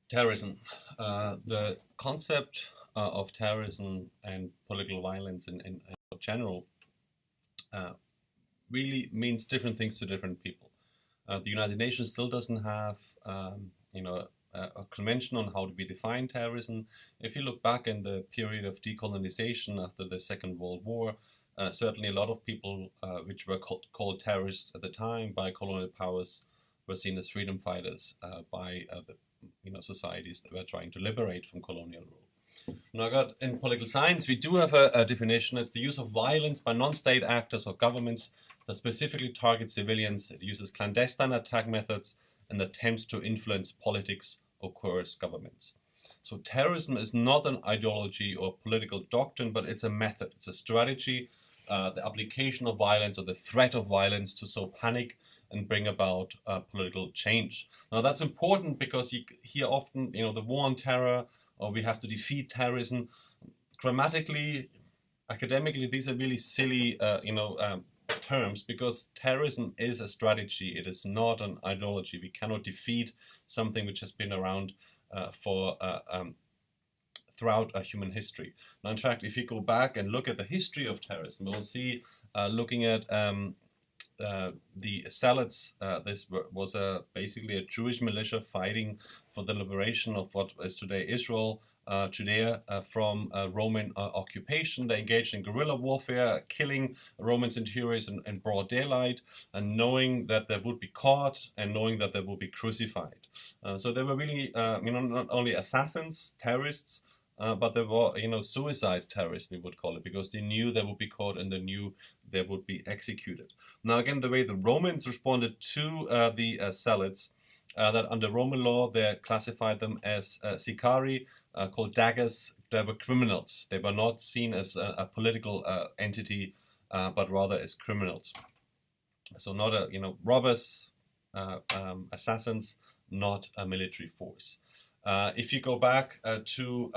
Terrorism. The concept of terrorism and political violence in general uh, really means different things to different people. The United Nations still doesn't have, a convention on how to be defined terrorism. If you look back in the period of decolonization after the Second World War, certainly a lot of people which were called terrorists at the time by colonial powers were seen as freedom fighters by the societies that were trying to liberate from colonial rule. Now, God, in political science, we do have a definition. It's the use of violence by non-state actors or governments that specifically target civilians. It uses clandestine attack methods and attempts to influence politics or coerce governments. So terrorism is not an ideology or political doctrine, but it's a method. It's a strategy, the application of violence or the threat of violence to sow panic and bring about political change. Now that's important because you hear often, the war on terror, or we have to defeat terrorism. Grammatically, academically, these are really silly, terms, because terrorism is a strategy. It is not an ideology. We cannot defeat something which has been around for throughout human history. Now, in fact, if you go back and look at the history of terrorism, we'll see, looking at the Salads, this was basically a Jewish militia fighting for the liberation of what is today Israel, Judea, from Roman occupation. They engaged in guerrilla warfare, killing Roman centurions in broad daylight, and knowing that they would be caught and knowing that they would be crucified. So they were really, not only assassins, terrorists, but they were, suicide terrorists, we would call it, because they knew they would be caught and they knew they would be executed. Now, again, the way the Romans responded to the Salads, that under Roman law, they classified them as sicari, called daggers. They were criminals. They were not seen as a political entity, but rather as criminals. So not robbers, assassins, not a military force. If you go back to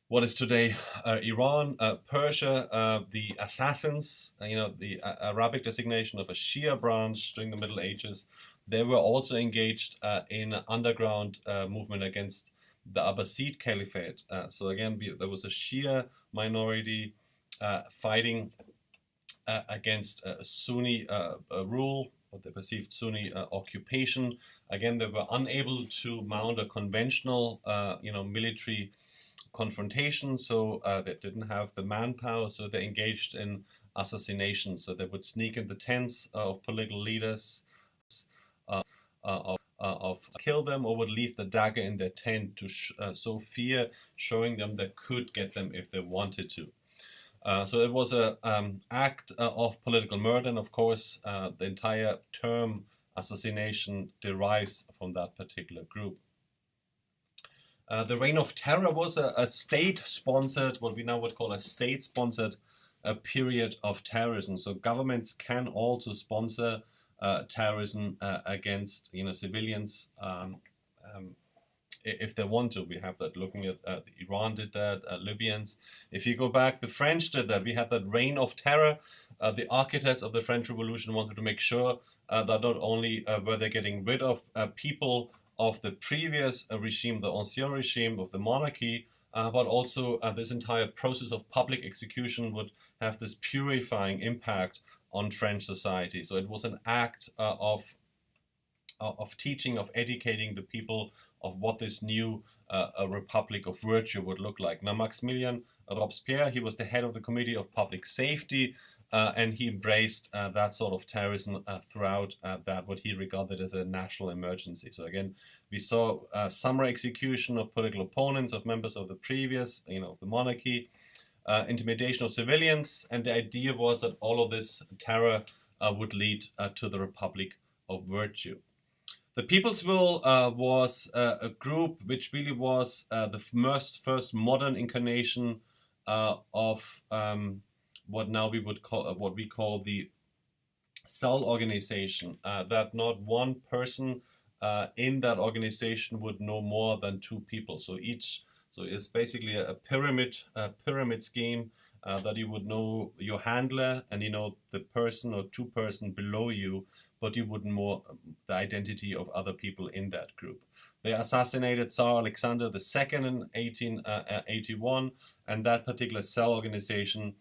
what is today Iran, Persia, the assassins, the Arabic designation of a Shia branch during the Middle Ages, they were also engaged in an underground movement against the Abbasid Caliphate. So again, there was a Shia minority fighting against Sunni rule, what they perceived Sunni occupation. Again, they were unable to mount a conventional, military confrontation, so they didn't have the manpower, so they engaged in assassination. So they would sneak into tents of political leaders, of kill them, or would leave the dagger in their tent to sow fear, showing them they could get them if they wanted to. So it was an act of political murder, and of course the entire term assassination derives from that particular group. The Reign of Terror was a state-sponsored, what we now would call a state-sponsored period of terrorism. So governments can also sponsor terrorism against civilians if they want to. We have that looking at Iran did that, Libyans. If you go back, the French did that. We had that Reign of Terror. The architects of the French Revolution wanted to make sure that not only were they getting rid of people of the previous regime, the ancien regime of the monarchy, but also this entire process of public execution would have this purifying impact on French society. So it was an act of teaching, of educating the people of what this new republic of virtue would look like. Now, Maximilien Robespierre, he was the head of the Committee of Public Safety, and he embraced that sort of terrorism throughout that what he regarded as a national emergency. So again, we saw summary execution of political opponents, of members of the previous, the monarchy, intimidation of civilians, and the idea was that all of this terror would lead to the Republic of Virtue. The People's Will was a group which really was the first modern incarnation of what now we would call what we call the cell organization. That not one person in that organization would know more than two people. So it's basically a pyramid scheme that you would know your handler and the person or two person below you, but you wouldn't know the identity of other people in that group. They assassinated Tsar Alexander II in 1881, and that particular cell organization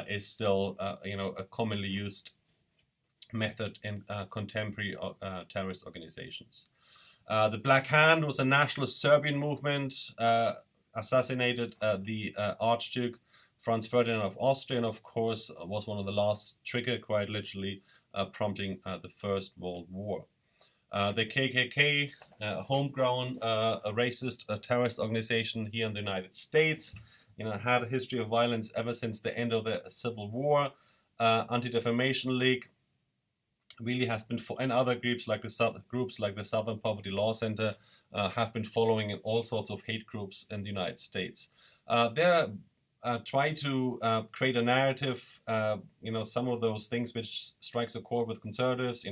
is still, a commonly used method in contemporary terrorist organizations. The Black Hand was a nationalist Serbian movement, assassinated the Archduke Franz Ferdinand of Austria, and of course was one of the last trigger, quite literally, prompting the First World War. The KKK, homegrown, a racist terrorist organization here in the United States, had a history of violence ever since the end of the Civil War. Anti-Defamation League really has been, and other groups like the Southern Poverty Law Center have been following in all sorts of hate groups in the United States. They're try to create a narrative, some of those things which strikes a chord with conservatives,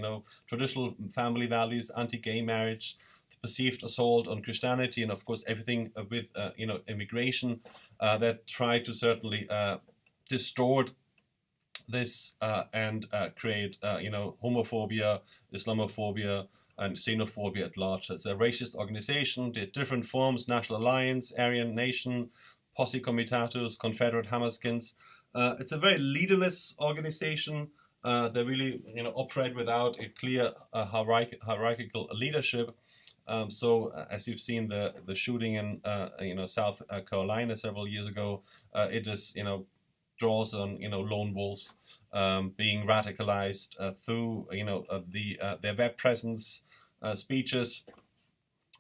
traditional family values, anti-gay marriage, the perceived assault on Christianity, and of course everything with, immigration, that try to certainly distort this and create, homophobia, Islamophobia, and xenophobia at large. It's a racist organization, the different forms: National Alliance, Aryan Nation, Posse Comitatus, Confederate Hammerskins. It's a very leaderless organization. They really, operate without a clear hierarchical leadership. So as you've seen the shooting in, South Carolina several years ago, it is, draws on, lone wolves being radicalized through, their web presence, speeches,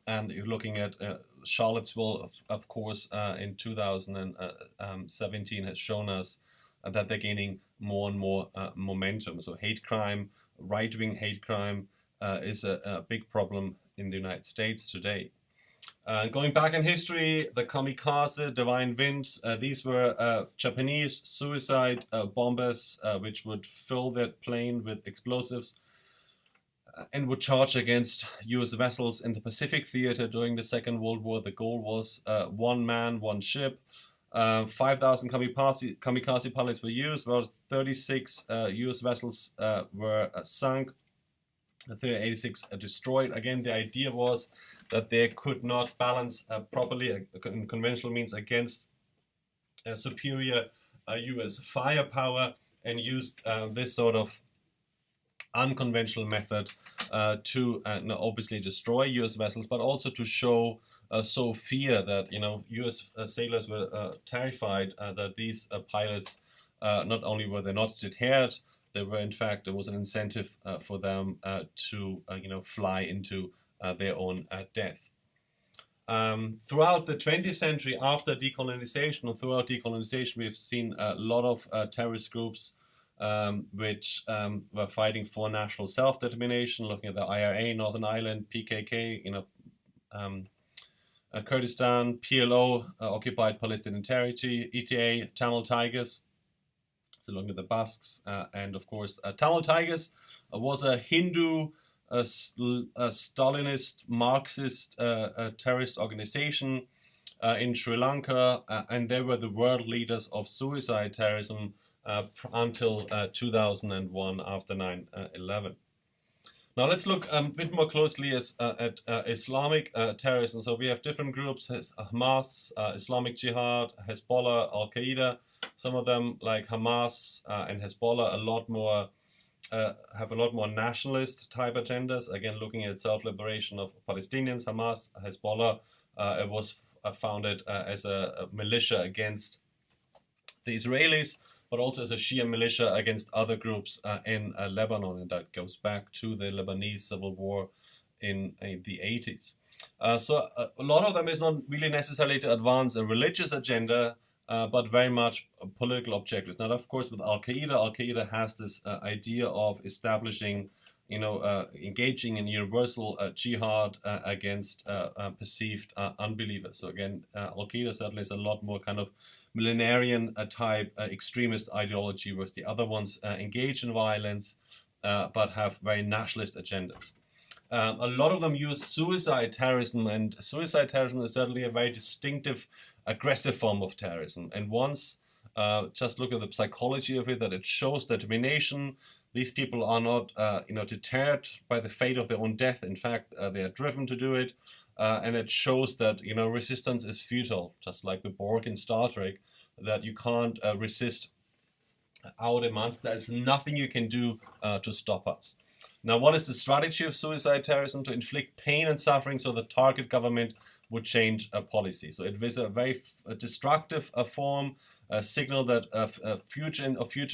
and you're looking at Charlottesville, of course, in 2017 has shown us that they're gaining more and more momentum. So hate crime, right-wing hate crime, is a big problem in the United States today. Going back in history, the Kamikaze, Divine Wind, these were Japanese suicide bombers which would fill their plane with explosives and would charge against US vessels in the Pacific theater during the Second World War. The goal was one man, one ship. 5,000 kamikaze pilots were used, while 36 US vessels were sunk, 386 destroyed. Again, the idea was that they could not balance properly in conventional means against superior US firepower, and used this sort of unconventional method to obviously destroy US vessels, but also to show fear that US sailors were terrified that these pilots not only were they not deterred, they were in fact, there was an incentive for them to fly into their own death. Throughout the 20th century, after decolonization, and throughout decolonization, we've seen a lot of terrorist groups which were fighting for national self-determination, looking at the IRA, Northern Ireland, PKK, Kurdistan, PLO, Occupied Palestinian Territory, ETA, Tamil Tigers, so looking at the Basques, and of course Tamil Tigers was a Hindu, a Stalinist, Marxist terrorist organization in Sri Lanka, and they were the world leaders of suicide terrorism until 2001 after 9/11. Now let's look a bit more closely at Islamic terrorism. So we have different groups: Hamas, Islamic Jihad, Hezbollah, Al Qaeda. Some of them, like Hamas and Hezbollah, have a lot more nationalist type agendas. Again, looking at self-liberation of Palestinians. Hamas, Hezbollah, it was founded as a militia against the Israelis, but also as a Shia militia against other groups in Lebanon, and that goes back to the Lebanese civil war in the 80s. So a lot of them is not really necessarily to advance a religious agenda, but very much political objectives. Now, of course, with Al Qaeda has this idea of establishing, engaging in universal jihad against perceived unbelievers. So again, Al Qaeda certainly is a lot more kind of millenarian type extremist ideology, whereas the other ones engage in violence but have very nationalist agendas. A lot of them use suicide terrorism, and suicide terrorism is certainly a very distinctive, aggressive form of terrorism. And once just look at the psychology of it, that it shows determination, These people are not, deterred by the fate of their own death. In fact, they are driven to do it, and it shows that resistance is futile, just like the Borg in Star Trek, that you can't resist our demands. There's nothing you can do to stop us. Now, what is the strategy of suicide terrorism? To inflict pain and suffering so the target government would change a policy. So it was a very destructive form, a signal that future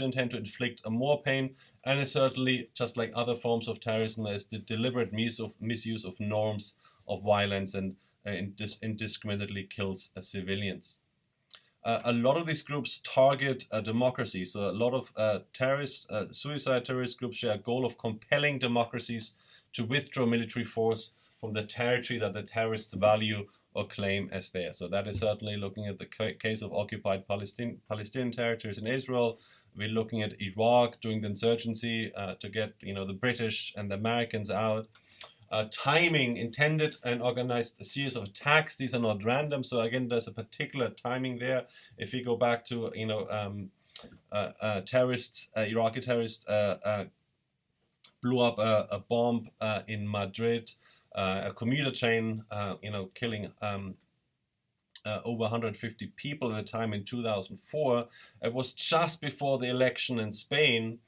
intent to inflict more pain, and is certainly, just like other forms of terrorism, is the deliberate misuse of norms of violence and indiscriminately kills civilians. A lot of these groups target democracy. So a lot of suicide terrorist groups share a goal of compelling democracies to withdraw military force from the territory that the terrorists value or claim as theirs. So that is certainly looking at the case of occupied Palestinian territories in Israel. We're looking at Iraq doing the insurgency to get the British and the Americans out. Timing, intended and organized a series of attacks. These are not random. So again, there's a particular timing there. If we go back to Iraqi terrorists blew up a bomb in Madrid, a commuter train, killing over 150 people at the time in 2004. It was just before the election in Spain,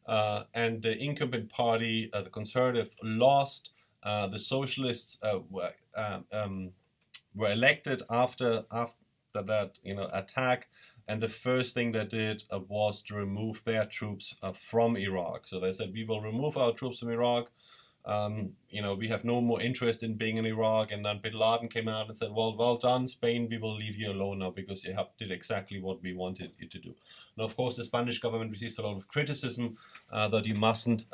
and the incumbent party, the Conservative, lost. The socialists were elected after that attack, and the first thing they did was to remove their troops from Iraq. So they said, we will remove our troops from Iraq. We have no more interest in being in Iraq. And then Bin Laden came out and said, well done, Spain, we will leave you alone now because you did exactly what we wanted you to do. Now, of course, the Spanish government receives a lot of criticism that you mustn't,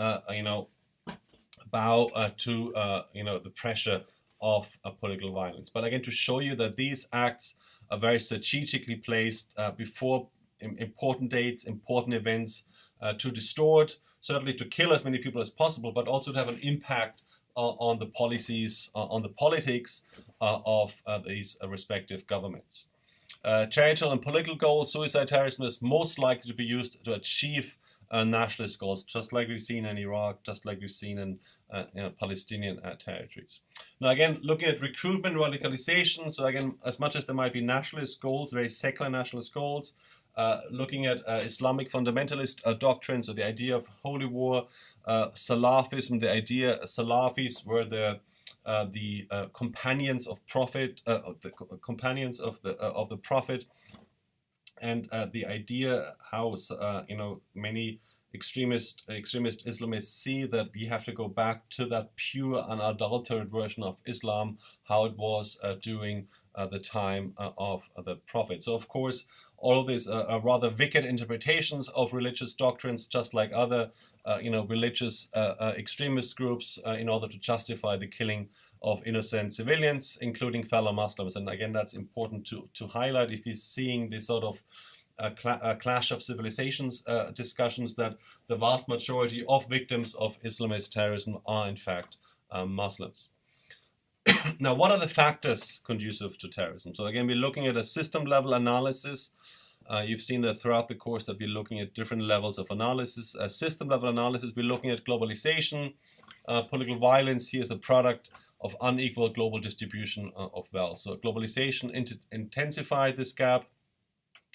bow to the pressure of political violence. But again, to show you that these acts are very strategically placed before important dates, important events, to distort, certainly to kill as many people as possible, but also to have an impact on the policies, on the politics of these respective governments. Territorial and political goals. Suicide terrorism is most likely to be used to achieve nationalist goals, just like we've seen in Iraq, just like we've seen in Palestinian territories. Now, again, looking at recruitment, radicalization. So again, as much as there might be nationalist goals, very secular nationalist goals, looking at Islamic fundamentalist doctrines, so the idea of holy war, Salafism, the idea Salafis were the companions of Prophet, the companions of the Prophet, and the idea how many extremist Islamists see that we have to go back to that pure unadulterated version of Islam, how it was during the time of the Prophet. So of course, all of these are rather wicked interpretations of religious doctrines, just like other religious extremist groups, in order to justify the killing of innocent civilians, including fellow Muslims. And again, that's important to highlight if you're seeing this sort of clash of civilizations discussions, that the vast majority of victims of Islamist terrorism are in fact Muslims. Now, what are the factors conducive to terrorism? So again, we're looking at a system level analysis. You've seen that throughout the course that we're looking at different levels of analysis. System level analysis, we're looking at globalization. Political violence here is a product of unequal global distribution of wealth. So globalization intensified this gap,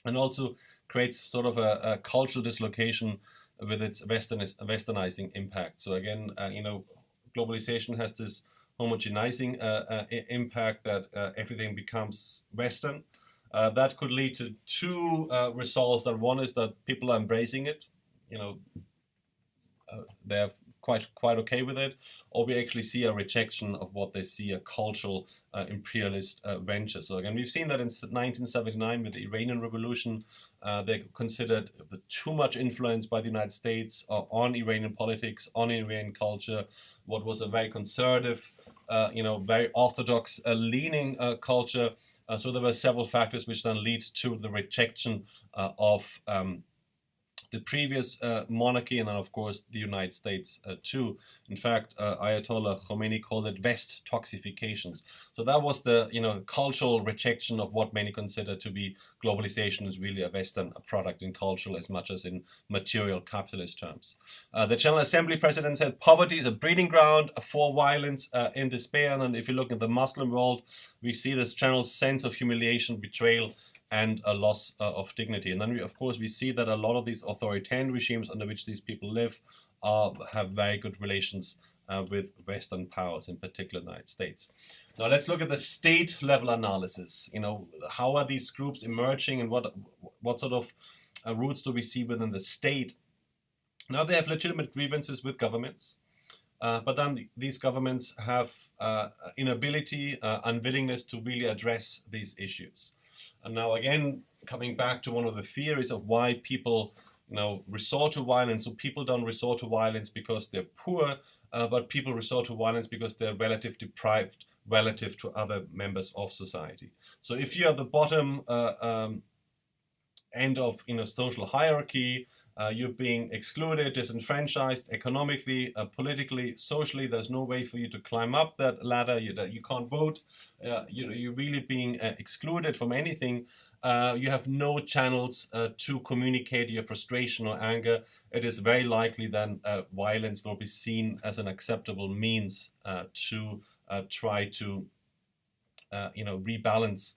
and also creates sort of a cultural dislocation with its westernizing impact. So again, globalization has this homogenizing impact that everything becomes Western. That could lead to two results. That one is that people are embracing it. They're quite okay with it, or we actually see a rejection of what they see a cultural imperialist venture. So again, we've seen that in 1979 with the Iranian Revolution, they considered too much influence by the United States on Iranian politics, on Iranian culture, what was a very conservative, very orthodox leaning culture. So there were several factors which then lead to the rejection of the previous monarchy, and then of course the United States too. In fact, Ayatollah Khomeini called it West toxifications. So that was the cultural rejection of what many consider to be globalization is really a Western product in cultural as much as in material capitalist terms. The General Assembly president said poverty is a breeding ground for violence and despair. And if you look at the Muslim world, we see this general sense of humiliation, betrayal, and a loss of dignity. And then, of course, we see that a lot of these authoritarian regimes under which these people live have very good relations with Western powers, in particular the United States. Now let's look at the state-level analysis. How are these groups emerging, and what sort of roots do we see within the state? Now they have legitimate grievances with governments, but then these governments have inability, unwillingness to really address these issues. And now again, coming back to one of the theories of why people resort to violence. So people don't resort to violence because they're poor, but people resort to violence because they're relatively deprived relative to other members of society. So if you're at the bottom end of social hierarchy, you're being excluded, disenfranchised economically, politically, socially. There's no way for you to climb up that ladder. You can't vote. You're really being excluded from anything. You have no channels to communicate your frustration or anger. It is very likely then violence will be seen as an acceptable means to try to rebalance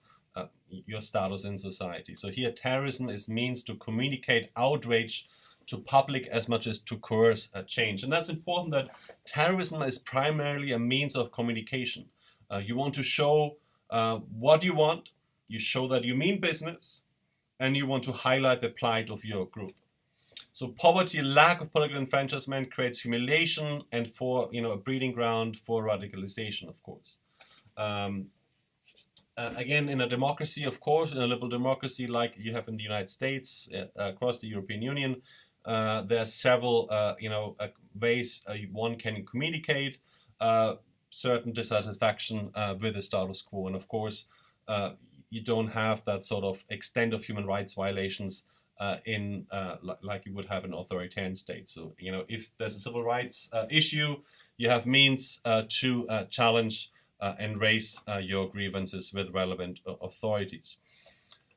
your status in society. So here terrorism is means to communicate outrage to public as much as to coerce change. And that's important, that terrorism is primarily a means of communication. You want to show what you want, you show that you mean business, and you want to highlight the plight of your group. So poverty, lack of political enfranchisement creates humiliation and for a breeding ground for radicalization, of course. Again, in a democracy, of course, in a liberal democracy like you have in the United States, across the European Union, there are several ways one can communicate certain dissatisfaction with the status quo. And of course, you don't have that sort of extent of human rights violations like you would have in authoritarian states. So, if there's a civil rights issue, you have means to challenge and raise your grievances with relevant authorities.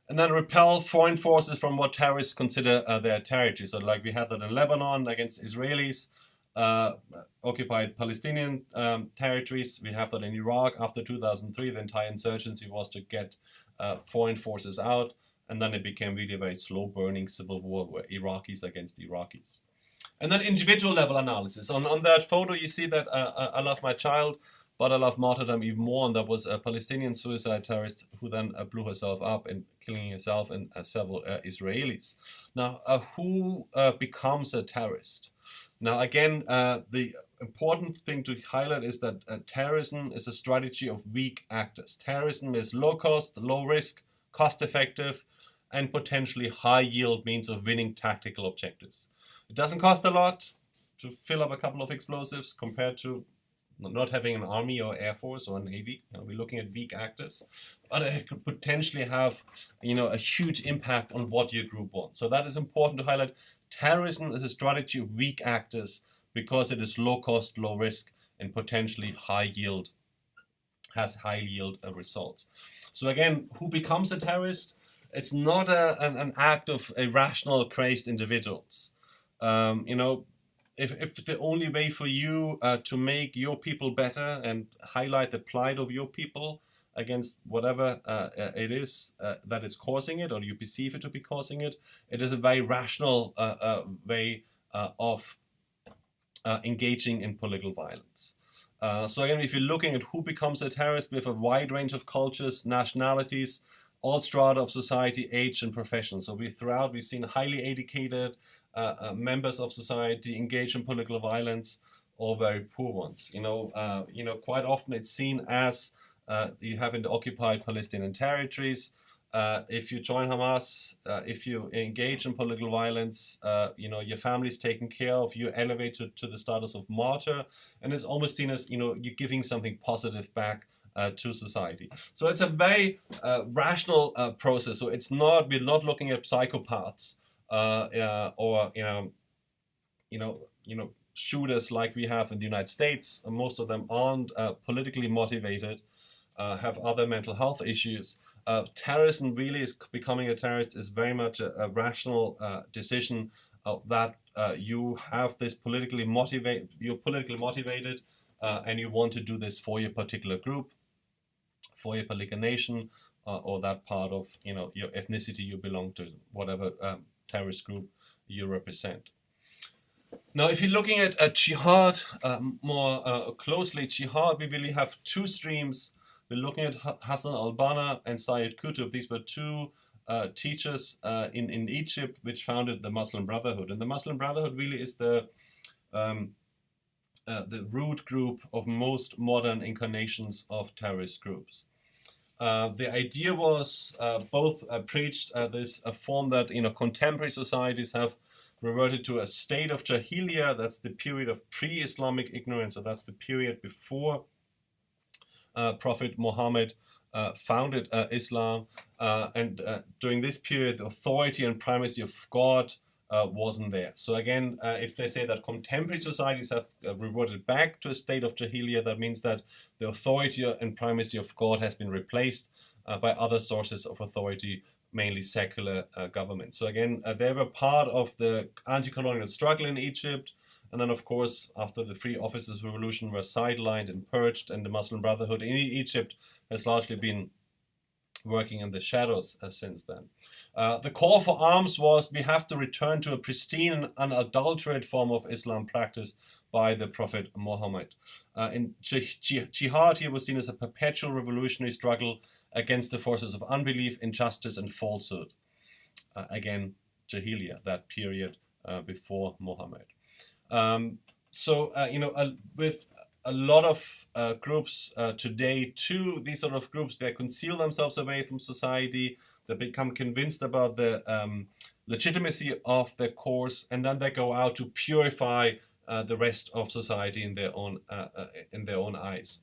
And then repel foreign forces from what terrorists consider their territory. So like we had that in Lebanon against Israelis, occupied Palestinian territories. We have that in Iraq after 2003. The entire insurgency was to get foreign forces out. And then it became really a very slow-burning civil war where Iraqis against Iraqis. And then individual level analysis. On that photo, you see that I love my child, but I love martyrdom even more. And that was a Palestinian suicide terrorist who then blew herself up and killing herself and several Israelis. Now, who becomes a terrorist? Now, again, the important thing to highlight is that terrorism is a strategy of weak actors. Terrorism is low cost, low risk, cost effective, and potentially high yield means of winning tactical objectives. It doesn't cost a lot to fill up a couple of explosives compared to not having an army or air force or a navy. We're looking at weak actors, but it could potentially have a huge impact on what your group wants. So that is important to highlight. Terrorism is a strategy of weak actors because it is low cost, low risk, and potentially high yield, has high yield results. So again, who becomes a terrorist? It's not an act of irrational, crazed individuals. If the only way for you to make your people better and highlight the plight of your people against whatever it is that is causing it, or you perceive it to be causing it, it is a very rational way of engaging in political violence. So again, if you're looking at who becomes a terrorist, we have a wide range of cultures, nationalities, all strata of society, age, and profession. So we've seen highly educated members of society engage in political violence, or very poor ones. Quite often it's seen as you have in the occupied Palestinian territories. If you join Hamas, if you engage in political violence, your family is taken care of, you're elevated to the status of martyr, and it's almost seen as, you're giving something positive back to society. So it's a very rational process. So we're not looking at psychopaths or shooters like we have in the United States. Most of them aren't politically motivated, have other mental health issues. Terrorism really is becoming a terrorist is very much a rational decision that you have this you're politically motivated, and you want to do this for your particular group, for your particular nation, or that part of your ethnicity you belong to, whatever terrorist group you represent. Now, if you're looking at Jihad more closely, Jihad, we really have two streams. We're looking at Hassan al-Banna and Sayyid Qutb. These were two teachers in Egypt which founded the Muslim Brotherhood. And the Muslim Brotherhood really is the root group of most modern incarnations of terrorist groups. The idea was both preached this form that contemporary societies have reverted to a state of Jahiliyyah. That's the period of pre-Islamic ignorance, so that's the period before Prophet Muhammad founded Islam, and during this period the authority and primacy of God wasn't there. So again, if they say that contemporary societies have reverted back to a state of Jahiliyyah, that means that the authority and primacy of God has been replaced by other sources of authority, mainly secular government. So again, they were part of the anti-colonial struggle in Egypt, and then of course after the Free Officers' Revolution were sidelined and purged, and the Muslim Brotherhood in Egypt has largely been working in the shadows since then. The call for arms was, we have to return to a pristine and unadulterated form of Islam practiced by the Prophet Muhammad. In Jihad here was seen as a perpetual revolutionary struggle against the forces of unbelief, injustice, and falsehood. Again, Jahiliyyah, that period before Muhammad. With a lot of groups today too, these sort of groups, they conceal themselves away from society, they become convinced about the legitimacy of their cause, and then they go out to purify the rest of society in their own eyes.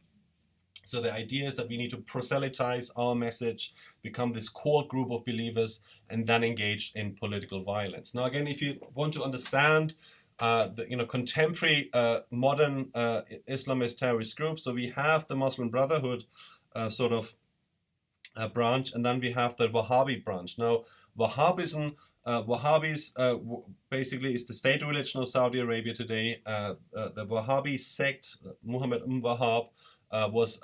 So the idea is that we need to proselytize our message, become this core group of believers, and then engage in political violence. Now, again, if you want to understand the contemporary modern Islamist terrorist groups, so we have the Muslim Brotherhood branch, and then we have the Wahhabi branch. Now, Wahhabism, Wahhabis basically is the state religion of Saudi Arabia today. The Wahhabi sect, Muhammad Wahhab, was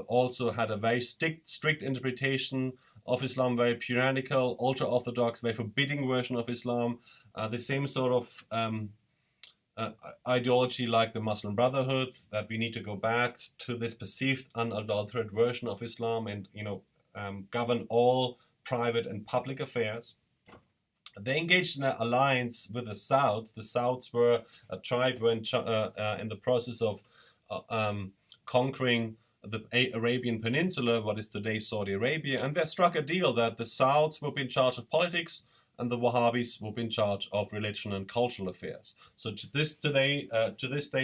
also had a very strict interpretation of Islam, very puritanical, ultra-orthodox, very forbidding version of Islam. The same sort of ideology like the Muslim Brotherhood, that we need to go back to this perceived unadulterated version of Islam and govern all private and public affairs. They engaged in an alliance with the Souths. The Souths were a tribe in the process of conquering the Arabian Peninsula, what is today Saudi Arabia, and they struck a deal that the Souths would be in charge of politics and the Wahhabis would be in charge of religion and cultural affairs. So to this day,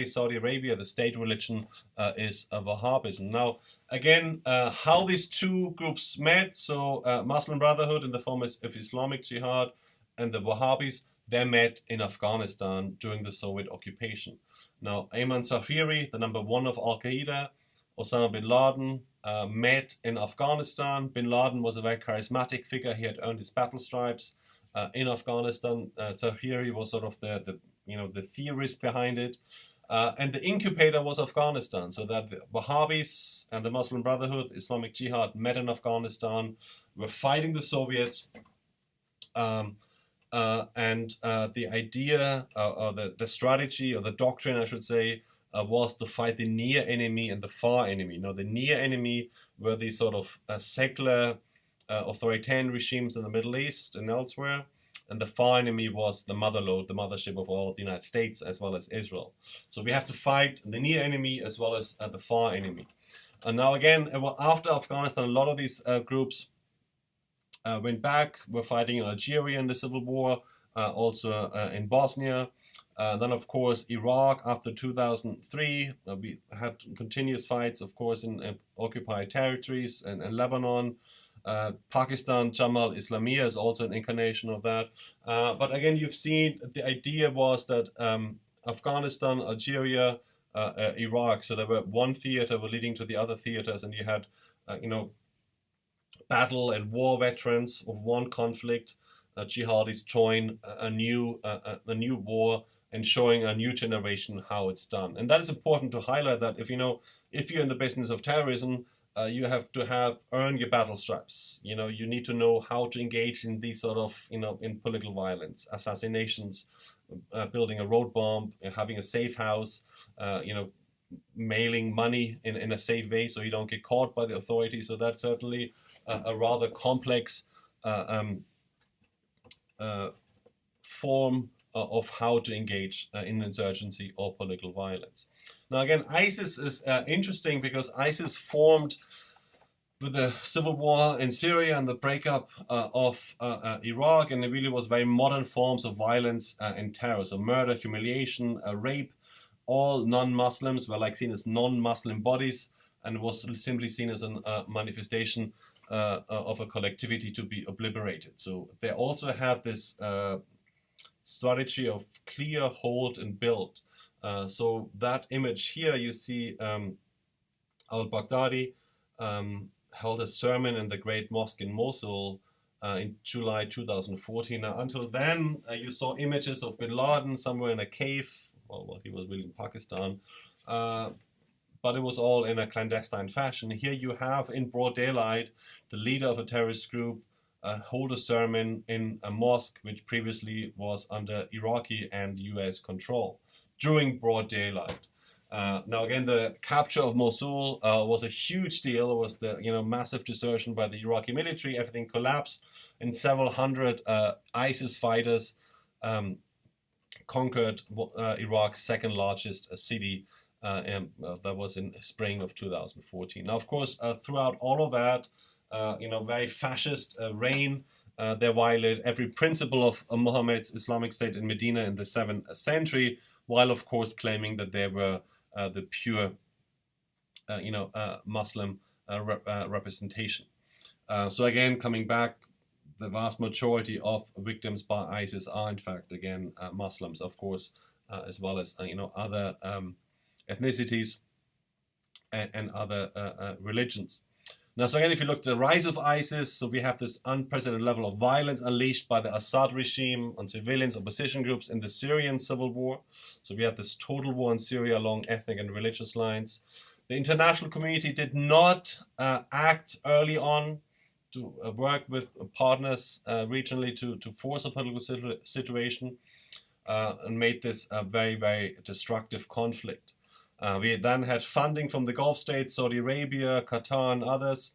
Saudi Arabia, the state religion, is Wahhabism. Now, again, how these two groups met, so Muslim Brotherhood in the form of Islamic Jihad and the Wahhabis, they met in Afghanistan during the Soviet occupation. Now, Ayman Zawahiri, the number one of Al-Qaeda, Osama bin Laden, met in Afghanistan. Bin Laden was a very charismatic figure. He had earned his battle stripes in Afghanistan. Zawahiri was sort of the theorist behind it. And the incubator was Afghanistan, so that the Wahhabis and the Muslim Brotherhood, Islamic Jihad, met in Afghanistan, were fighting the Soviets. The idea, or the strategy, or the doctrine, I should say, was to fight the near enemy and the far enemy. Now, the near enemy were these sort of secular authoritarian regimes in the Middle East and elsewhere, and the far enemy was the motherlode, the mothership of all the United States as well as Israel. So we have to fight the near enemy as well as the far enemy. And now again, after Afghanistan, a lot of these groups went back, were fighting in Algeria in the civil war, also in Bosnia. Then, of course, Iraq after 2003. We had continuous fights, of course, in occupied territories and Lebanon. Pakistan, Jamal Islamiyah is also an incarnation of that. But again, you've seen the idea was that Afghanistan, Algeria, Iraq, so there were one theater were leading to the other theaters, and you had, battle and war veterans of one conflict. Jihadis join a new war and showing a new generation how it's done. And that is important to highlight that if you're in the business of terrorism, you have to earn your battle stripes. You need to know how to engage in these sort of, in political violence, assassinations, building a road bomb, having a safe house, mailing money in a safe way so you don't get caught by the authorities. So that's certainly a rather complex form of how to engage in insurgency or political violence. Now again, ISIS is interesting because ISIS formed with the civil war in Syria and the breakup of Iraq, and it really was very modern forms of violence and terror. So murder, humiliation, rape, all non-Muslims were seen as non-Muslim bodies, and was simply seen as a manifestation of a collectivity to be obliterated. So they also had this strategy of clear, hold, and build. So that image here, you see al-Baghdadi held a sermon in the Great Mosque in Mosul in July 2014. Now, until then, you saw images of bin Laden somewhere in a cave. Well, he was really in Pakistan. But it was all in a clandestine fashion. Here you have, in broad daylight, the leader of a terrorist group hold a sermon in a mosque which previously was under Iraqi and US control during broad daylight. Now again, the capture of Mosul was a huge deal. It was the massive desertion by the Iraqi military. Everything collapsed, and several hundred ISIS fighters conquered Iraq's second largest city. That was in spring of 2014. Now, of course, throughout all of that, very fascist reign, they violated every principle of Muhammad's Islamic State in Medina in the 7th century, while of course claiming that they were the pure, Muslim representation. So again, coming back, the vast majority of victims by ISIS are in fact again Muslims, of course, as well as other ethnicities and other religions. Now, so again, if you look at the rise of ISIS, so we have this unprecedented level of violence unleashed by the Assad regime on civilians, opposition groups in the Syrian civil war. So we have this total war in Syria along ethnic and religious lines. The international community did not act early on to work with partners regionally to force a political situation and made this a very, very destructive conflict. We then had funding from the Gulf states, Saudi Arabia, Qatar, and others.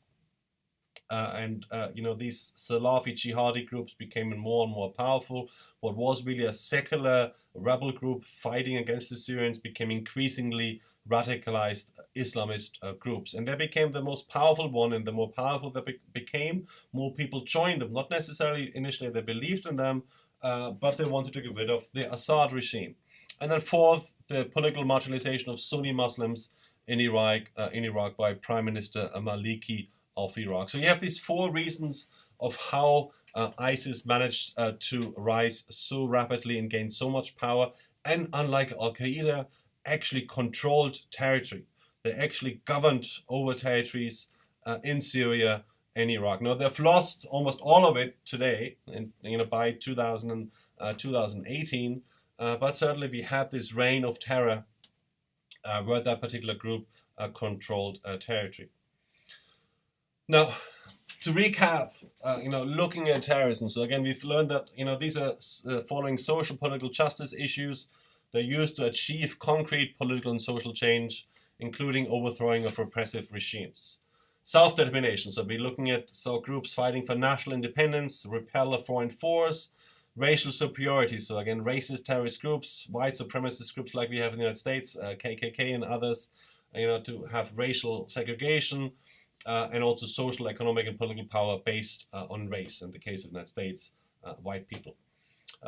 These Salafi jihadi groups became more and more powerful. What was really a secular rebel group fighting against the Syrians became increasingly radicalized Islamist groups. And they became the most powerful one, and the more powerful they became, more people joined them. Not necessarily initially they believed in them, but they wanted to get rid of the Assad regime. And then fourth, the political marginalization of Sunni Muslims in Iraq by Prime Minister Maliki of Iraq. So you have these four reasons of how ISIS managed to rise so rapidly and gain so much power, and unlike Al-Qaeda, actually controlled territory. They actually governed over territories in Syria and Iraq. Now they've lost almost all of it today, by 2018. But certainly we had this reign of terror where that particular group controlled territory. Now, to recap, looking at terrorism. So again, we've learned that these are following social political justice issues. They're used to achieve concrete political and social change, including overthrowing of repressive regimes. Self-determination. So we're looking at groups fighting for national independence, repel a foreign force. Racial superiority, so again, racist terrorist groups, white supremacist groups like we have in the United States, KKK and others, to have racial segregation, and also social, economic, and political power based on race. In the case of the United States, white people.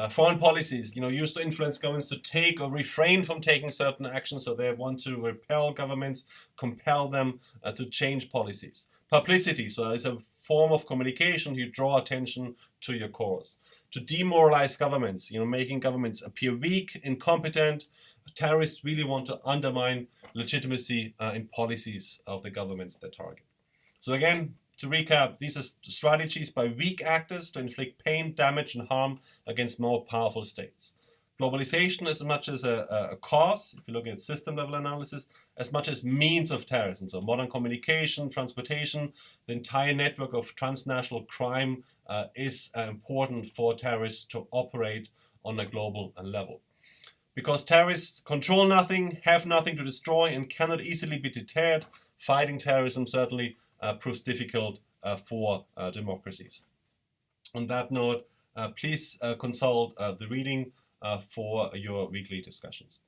Foreign policies, used to influence governments to take or refrain from taking certain actions, so they want to repel governments, compel them to change policies. Publicity, so it's a form of communication, you draw attention to your cause. To demoralize governments, making governments appear weak, incompetent. Terrorists really want to undermine legitimacy in policies of the governments they target. So again, to recap, these are strategies by weak actors to inflict pain, damage, and harm against more powerful states. Globalization is as much as a cause, if you look at system-level analysis, as much as means of terrorism. So modern communication, transportation, the entire network of transnational crime is important for terrorists to operate on a global level. Because terrorists control nothing, have nothing to destroy, and cannot easily be deterred, fighting terrorism certainly proves difficult for democracies. On that note, please consult the reading for your weekly discussions.